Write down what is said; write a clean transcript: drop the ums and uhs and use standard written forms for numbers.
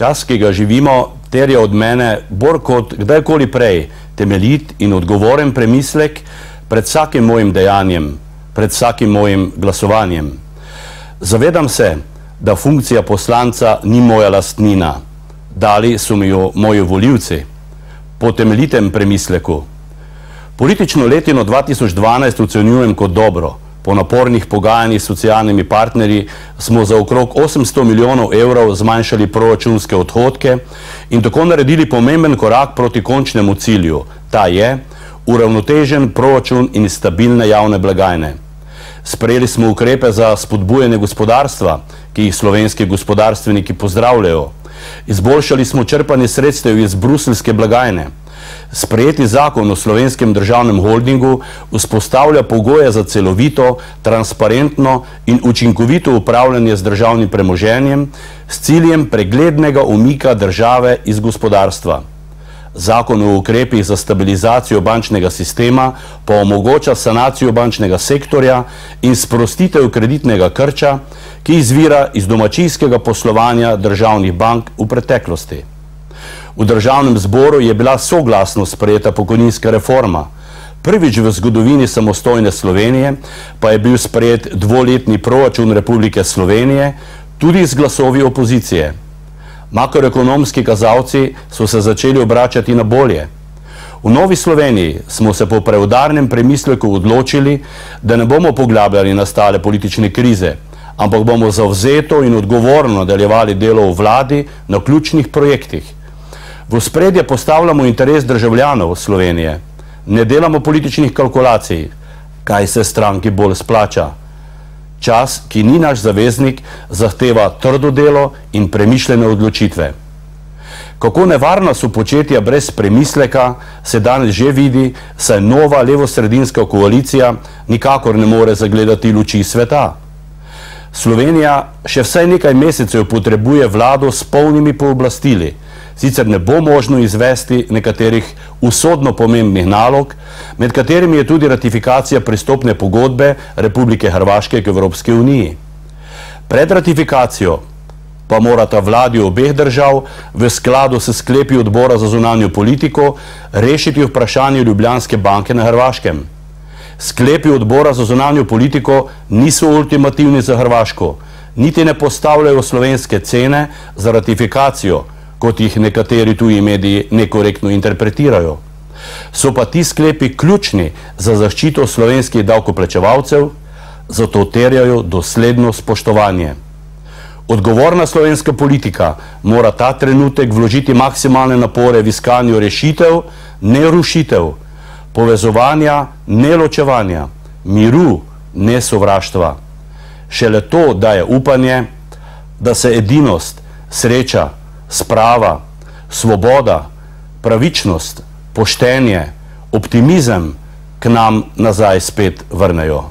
Čas, ki ga živimo, terja od mene bolj kot kdajkoli prej temeljit in odgovoren premislek pred vsakim mojim dejanjem, pred vsakim mojim glasovanjem. Zavedam se, da funkcija poslanca ni moja lastnina. Dali so mi jo moji volivci. Po temeljitem premisleku. Politično letino 2012 ocenjujem kot dobro. Po napornih pogajanjih s socialnimi partnerji smo za okrog 800 milijonov evrov zmanjšali proračunske odhodke in tako naredili pomemben korak proti končnemu cilju. Ta je uravnotežen proračun in stabilne javne blagajne. Sprejeli smo ukrepe za spodbujanje gospodarstva, ki jih slovenski gospodarstveniki pozdravljajo. Izboljšali smo črpanje sredstev iz bruseljske blagajne. Sprejeti zakon o Slovenskem državnem holdingu vzpostavlja pogoje za celovito, transparentno in učinkovito upravljanje z državnim premoženjem s ciljem preglednega umika države iz gospodarstva. Zakon o ukrepih za stabilizacijo bančnega sistema pa omogoča sanacijo bančnega sektorja in sprostitev kreditnega krča, ki izvira iz domačijskega poslovanja državnih bank v preteklosti. V državnem zboru je bila soglasno sprejeta pokojninska reforma. Prvič v zgodovini samostojne Slovenije pa je bil sprejet dvoletni proračun Republike Slovenije tudi z glasovi opozicije. Makroekonomski kazalci so se začeli obračati na bolje. V Novi Sloveniji smo se po preudarnem premisleku odločili, da ne bomo poglabljali nastale politične krize, ampak bomo zavzeto in odgovorno nadaljevali delo v vladi na ključnih projektih. V ospredje postavljamo interes državljanov Slovenije. Ne delamo političnih kalkulacij, kaj se stranki bolj splača. Čas, ki ni naš zaveznik, zahteva trdo delo in premišljene odločitve. Kako nevarna so početja brez premisleka, se danes že vidi, saj nova levosredinska koalicija nikakor ne more zagledati luči sveta. Slovenija še vsaj nekaj mesecev potrebuje vlado s polnimi pooblastili, sicer ne bo možno izvesti nekaterih usodno pomembnih nalog, med katerimi je tudi ratifikacija pristopne pogodbe Republike Hrvaške k Evropski uniji. Pred ratifikacijo pa morata vladi obeh držav v skladu s sklepi odbora za zunanjo politiko rešiti vprašanje Ljubljanske banke na Hrvaškem. Sklepi odbora za zunanjo politiko niso ultimativni za Hrvaško, niti ne postavljajo slovenske cene za ratifikacijo, kot jih nekateri tuji mediji nekorektno interpretirajo. So pa ti sklepi ključni za zaščito slovenskih davkoplačevalcev, zato terjajo dosledno spoštovanje. Odgovorna slovenska politika mora ta trenutek vložiti maksimalne napore v iskanju rešitev, ne rušitev, povezovanja, ne ločevanja, miru, ne sovraštva. Šele to daje upanje, da se edinost, sreča, sprava, svoboda, pravičnost, poštenje, optimizem k nam nazaj spet vrnejo.